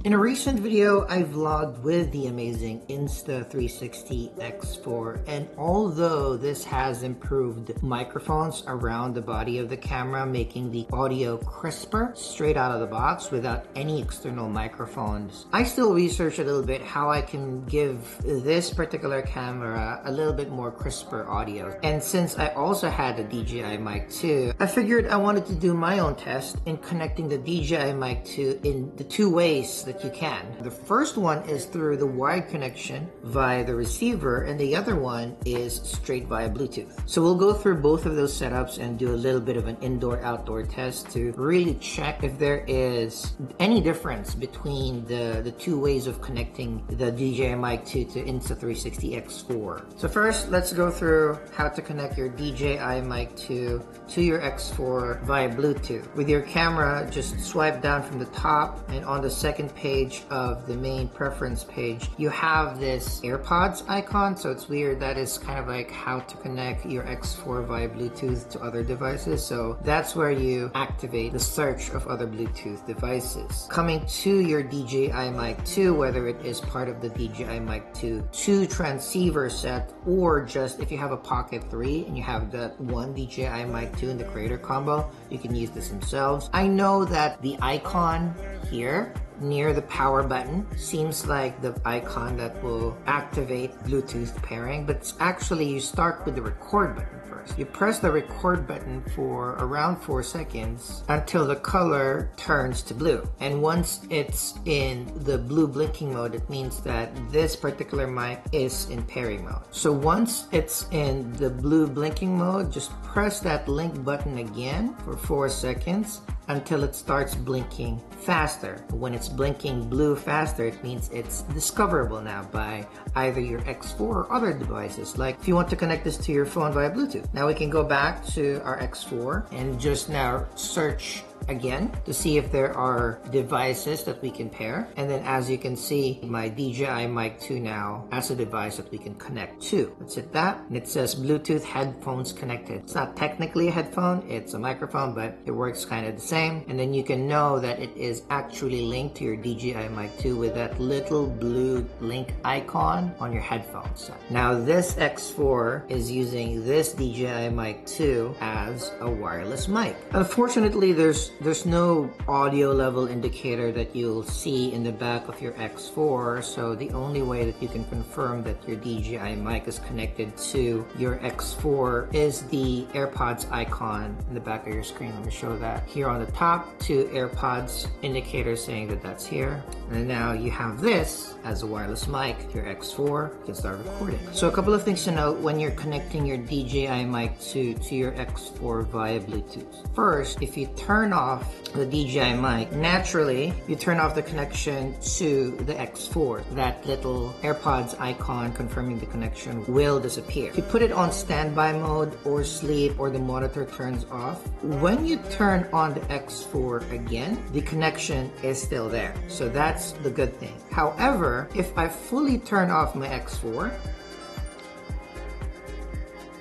In a recent video, I vlogged with the amazing Insta360 X4, and although this has improved microphones around the body of the camera, making the audio crisper straight out of the box without any external microphones, I still researched a little bit how I can give this particular camera a little bit more crisper audio. And since I also had a DJI Mic 2, I figured I wanted to do my own test in connecting the DJI Mic 2 in the two ways that you can. The first one is through the wired connection via the receiver, and the other one is straight via Bluetooth. So we'll go through both of those setups and do a little bit of an indoor-outdoor test to really check if there is any difference between the two ways of connecting the DJI Mic 2 to Insta360 X4. So first, let's go through how to connect your DJI Mic 2 to your X4 via Bluetooth. With your camera, just swipe down from the top, and on the second page of the main preference page, you have this AirPods icon. So it's weird, that is kind of like how to connect your X4 via Bluetooth to other devices. So that's where you activate the search of other Bluetooth devices. Coming to your DJI Mic 2, whether it is part of the DJI Mic 2 transceiver set, or just if you have a Pocket 3 and you have that one DJI Mic 2 in the creator combo, you can use this themselves. I know that the icon here near the power button seems like the icon that will activate Bluetooth pairing, but it's actually, you start with the record button first. You press the record button for around 4 seconds until the color turns to blue. And once it's in the blue blinking mode, it means that this particular mic is in pairing mode. So once it's in the blue blinking mode, just press that link button again for 4 seconds until it starts blinking faster. When it's blinking blue faster, it means it's discoverable now by either your X4 or other devices, like if you want to connect this to your phone via Bluetooth. Now we can go back to our X4 and just now search again to see if there are devices that we can pair. And then as you can see, my DJI Mic 2 now has a device that we can connect to. Let's hit that, and it says Bluetooth headphones connected. It's not technically a headphone, it's a microphone, but it works kind of the same. And then you can know that it is actually linked to your DJI Mic 2 with that little blue link icon on your headphones set. Now this X4 is using this DJI Mic 2 as a wireless mic. Unfortunately, there's no audio level indicator that you'll see in the back of your X4, so the only way that you can confirm that your DJI mic is connected to your X4 is the AirPods icon in the back of your screen. Let me show that. Here on the top, 2 AirPods indicators saying that that's here. And now you have this as a wireless mic to your X4. You can start recording. So a couple of things to note when you're connecting your DJI Mic 2 to your X4 via Bluetooth. First, if you turn off the DJI mic, naturally you turn off the connection to the X4. That little AirPods icon confirming the connection will disappear. If you put it on standby mode or sleep, or the monitor turns off, when you turn on the X4 again, the connection is still there. So that's the good thing. However, if I fully turn off my X4,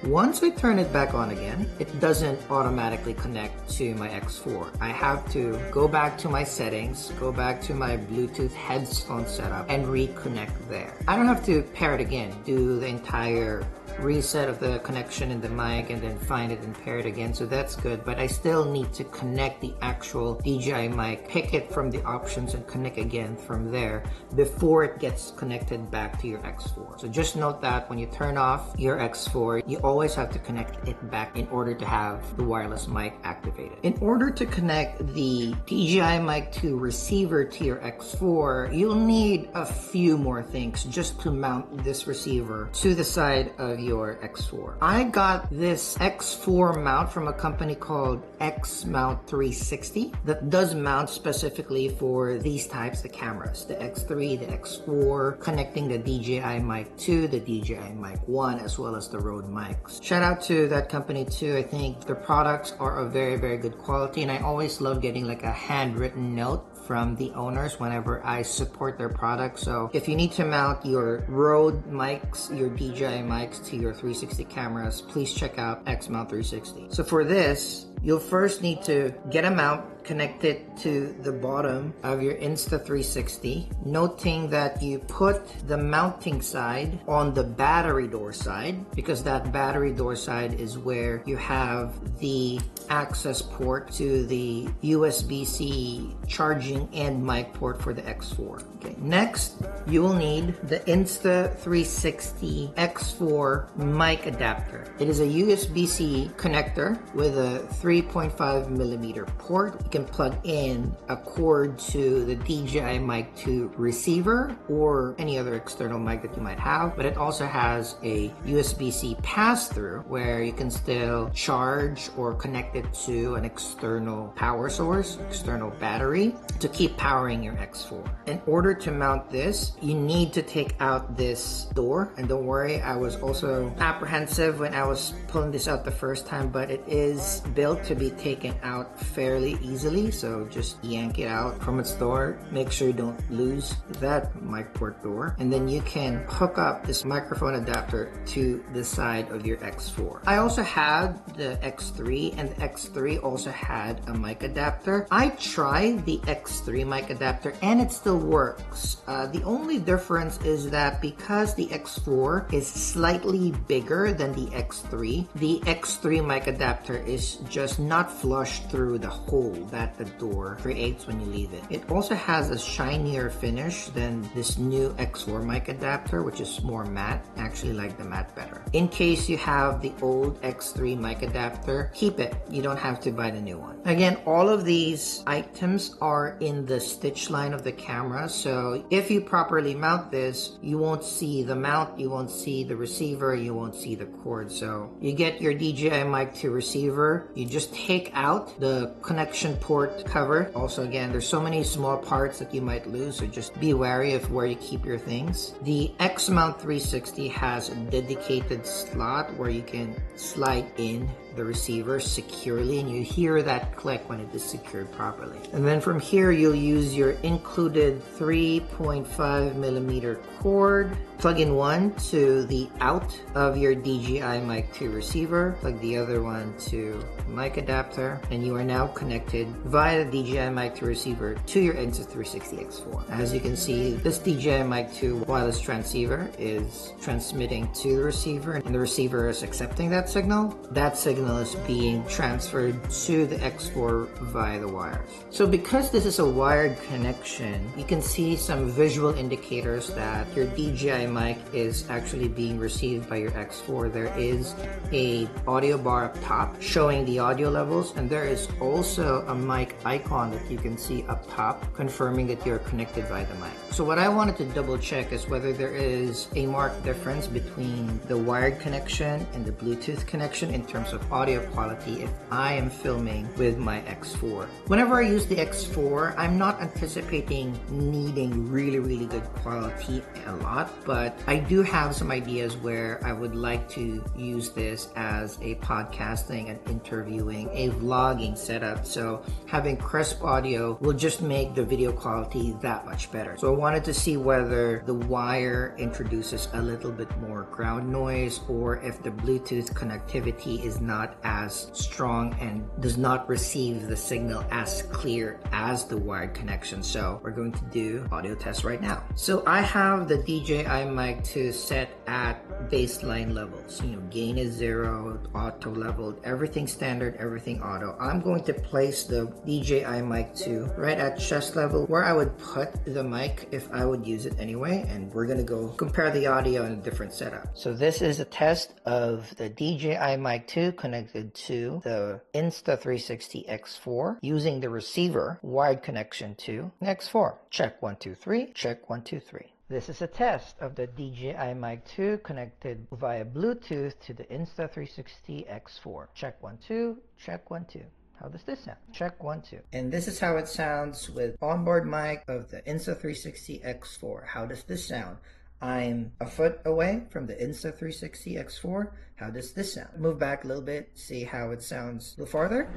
once I turn it back on again, it doesn't automatically connect to my X4. I have to go back to my settings, go back to my Bluetooth headphone setup, and reconnect there. I don't have to pair it again, do the entire reset of the connection in the mic and then find it and pair it again, so that's good. But I still need to connect the actual DJI mic, pick it from the options and connect again from there before it gets connected back to your X4. So just note that when you turn off your X4, you always have to connect it back in order to have the wireless mic activated. In order to connect the DJI Mic 2 receiver to your X4, you'll need a few more things just to mount this receiver to the side of your X4. I got this X4 mount from a company called Insta360 that does mount specifically for these types of cameras, the X3, the X4, connecting the DJI Mic 2, the DJI Mic 1, as well as the Rode mics. Shout out to that company too. I think their products are of very, very good quality, and I always love getting like a handwritten note from the owners whenever I support their products. So if you need to mount your Rode mics, your DJI mics to your 360 cameras, please check out X Mount 360. So for this, you'll first need to get a mount connect it to the bottom of your Insta360, noting that you put the mounting side on the battery door side, because that battery door side is where you have the access port to the USB-C charging and mic port for the X4. Okay, next you will need the Insta360 X4 mic adapter. It is a USB-C connector with a 3.5 millimeter port. You can plug in a cord to the DJI Mic 2 receiver or any other external mic that you might have, but it also has a USB-C pass-through where you can still charge or connect it to an external power source, external battery, to keep powering your X4. In order to mount this, you need to take out this door, and don't worry, I was also apprehensive when I was pulling this out the first time, but it is built to be taken out fairly easily, so just yank it out from its door. Make sure you don't lose that mic port door, and then you can hook up this microphone adapter to the side of your X4. I also had the X3, and the X3 also had a mic adapter. I tried the X3 mic adapter and it still works. The only difference is that because the X4 is slightly bigger than the X3 mic adapter is just not flush through the hole that the door creates when you leave it. It also has a shinier finish than this new X4 mic adapter, which is more matte. I actually like the matte better. In case you have the old X3 mic adapter, keep it. You don't have to buy the new one. Again, all of these items are in the stitch line of the camera, so if you properly mount this, you won't see the mount, you won't see the receiver, you won't see the cord. So you get your DJI Mic 2 receiver, you just take out the connection port cover. Also, again, there's so many small parts that you might lose, so just be wary of where you keep your things. The X-Mount 360 has a dedicated slot where you can slide in the receiver securely, and you hear that click when it is secured properly. And then from here, you'll use your included 3.5 millimeter cord. Plug in one to the out of your DJI Mic 2 receiver, plug the other one to mic adapter, and you are now connected via the DJI Mic 2 receiver to your Insta360 X4. As you can see, this DJI Mic 2 wireless transceiver is transmitting to the receiver, and the receiver is accepting that signal. That signal is being transferred to the X4 via the wires. So because this is a wired connection, you can see some visual indicators that your DJI mic is actually being received by your X4. There is a audio bar up top showing the audio levels, and there is also a mic icon that you can see up top confirming that you're connected by the mic. So what I wanted to double check is whether there is a marked difference between the wired connection and the Bluetooth connection in terms of audio quality if I am filming with my X4. Whenever I use the X4, I'm not anticipating needing really good quality a lot, but I do have some ideas where I would like to use this as a podcasting and interviewing, a vlogging setup. So having crisp audio will just make the video quality that much better. So I wanted to see whether the wire introduces a little bit more ground noise, or if the Bluetooth connectivity is not as strong and does not receive the signal as clear as the wired connection. So we're going to do audio test right now. So I have the DJI Mic 2 set at baseline levels. Gain is 0, auto leveled, everything standard, everything auto. I'm going to place the DJI Mic 2 right at chest level where I would put the mic if I would use it anyway, and we're gonna go compare the audio in a different setup. So this is a test of the DJI Mic 2 connected to the Insta360 X4 using the receiver wired connection to X4. Check 1 2 3, check 1 2 3. This is a test of the DJI Mic 2 connected via Bluetooth to the Insta360 X4. Check 1 2, check 1 2. How does this sound? Check 1 2. And this is how it sounds with onboard mic of the Insta360 X4. How does this sound? I'm a foot away from the Insta360 X4. How does this sound? Move back a little bit, see how it sounds a little farther.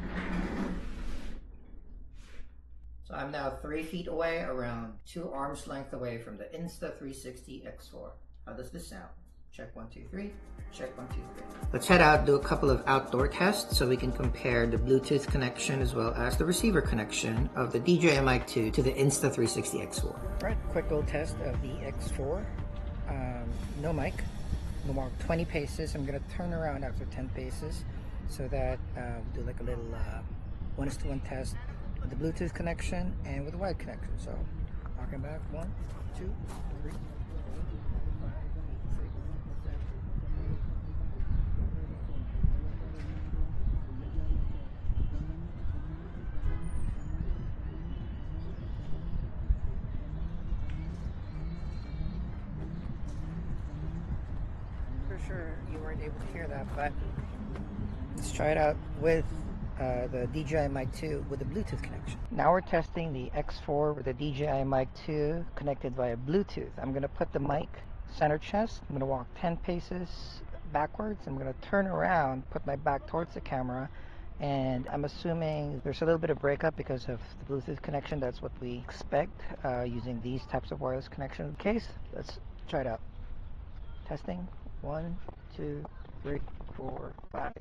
So I'm now 3 feet away, around 2 arms length away from the Insta360 X4. How does this sound? Check 1, 2, 3. Check 1, 2, 3. Let's head out, do a couple of outdoor tests so we can compare the Bluetooth connection as well as the receiver connection of the DJI Mic 2 to the Insta360 X4. All right, quick little test of the X4. No mic. I'm gonna walk 20 paces. I'm gonna turn around after 10 paces so that do like a little 1:1 test with the Bluetooth connection and with the wired connection. So walking back, 1, 2, 3. Sure you weren't able to hear that, but let's try it out with the DJI Mic 2 with the Bluetooth connection. Now we're testing the X4 with the DJI Mic 2 connected via Bluetooth. I'm going to put the mic center chest. I'm going to walk 10 paces backwards. I'm going to turn around, put my back towards the camera, and I'm assuming there's a little bit of breakup because of the Bluetooth connection. That's what we expect using these types of wireless connection case. Let's try it out. Testing. 1, 2, 3, 4, 5.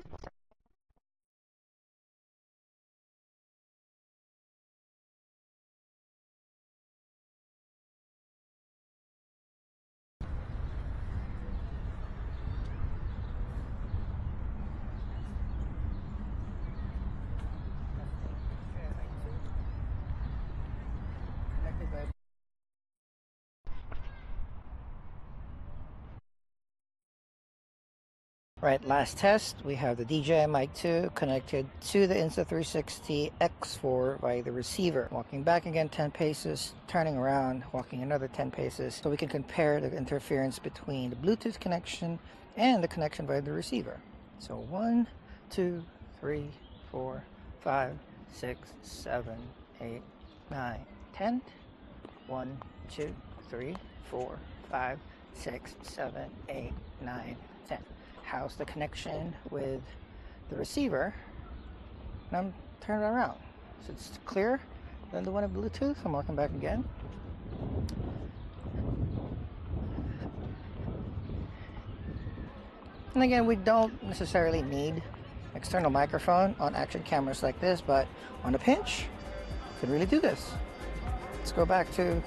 Right, last test, we have the DJI Mic 2 connected to the Insta360 X4 via the receiver. Walking back again 10 paces, turning around, walking another 10 paces, so we can compare the interference between the Bluetooth connection and the connection via the receiver. So 1, 2, 3, 4, 5, 6, 7, 8, 9, 10. 1, 2, 3, 4, 5, 6, 7, 8, 9, 10. How's the connection with the receiver? And I'm turning it around. So it's clearer than the one in Bluetooth. I'm walking back again. And again, we don't necessarily need external microphone on action cameras like this, but on a pinch, you can really do this. Let's go back to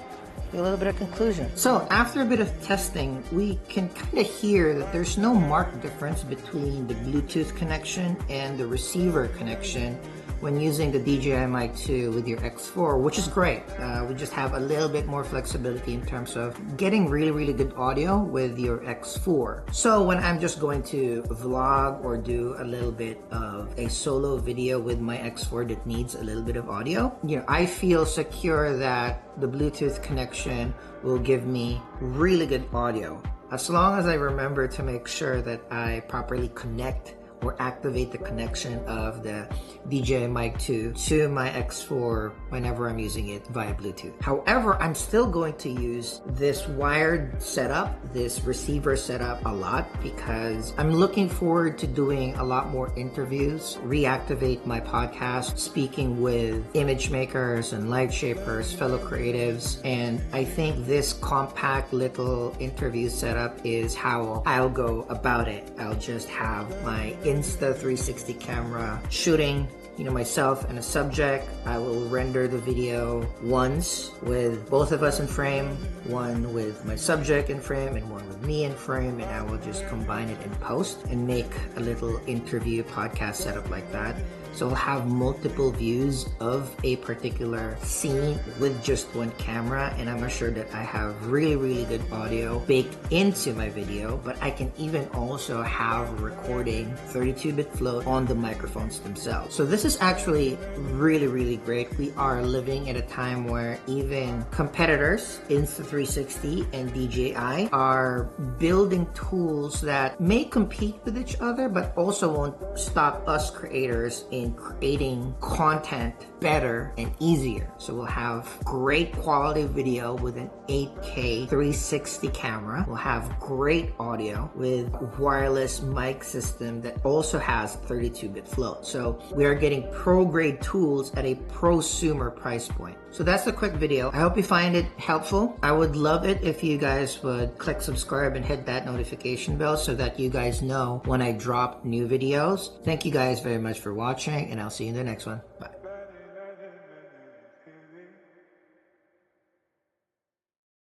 a little bit of conclusion. So after a bit of testing, we can kind of hear that there's no marked difference between the Bluetooth connection and the receiver connection when using the DJI Mic 2 with your X4, which is great. We just have a little bit more flexibility in terms of getting really good audio with your X4. So when I'm just going to vlog or do a little bit of a solo video with my X4 that needs a little bit of audio, I feel secure that the Bluetooth connection will give me really good audio. As long as I remember to make sure that I properly connect or activate the connection of the DJI Mic 2 to my X4 whenever I'm using it via Bluetooth. However, I'm still going to use this wired setup, this receiver setup a lot because I'm looking forward to doing a lot more interviews, reactivate my podcast, speaking with image makers and light shapers, fellow creatives, and I think this compact little interview setup is how I'll go about it. I'll just have my Insta360 camera shooting myself and a subject. I will render the video once with both of us in frame, one with my subject in frame and one with me in frame, and I will just combine it in post and make a little interview podcast setup like that. So I'll have multiple views of a particular scene with just one camera, and I'm assured that I have really good audio baked into my video, but I can even also have recording 32-bit float on the microphones themselves. So this is actually really great. We are living at a time where even competitors, Insta360 and DJI, are building tools that may compete with each other, but also won't stop us creators in creating content better and easier. So we'll have great quality video with an 8K 360 camera. We'll have great audio with wireless mic system that also has 32-bit float. So we are getting pro-grade tools at a prosumer price point. So that's the quick video. I hope you find it helpful. I would love it if you guys would click subscribe and hit that notification bell so that you guys know when I drop new videos. Thank you guys very much for watching, and I'll see you in the next one. Bye.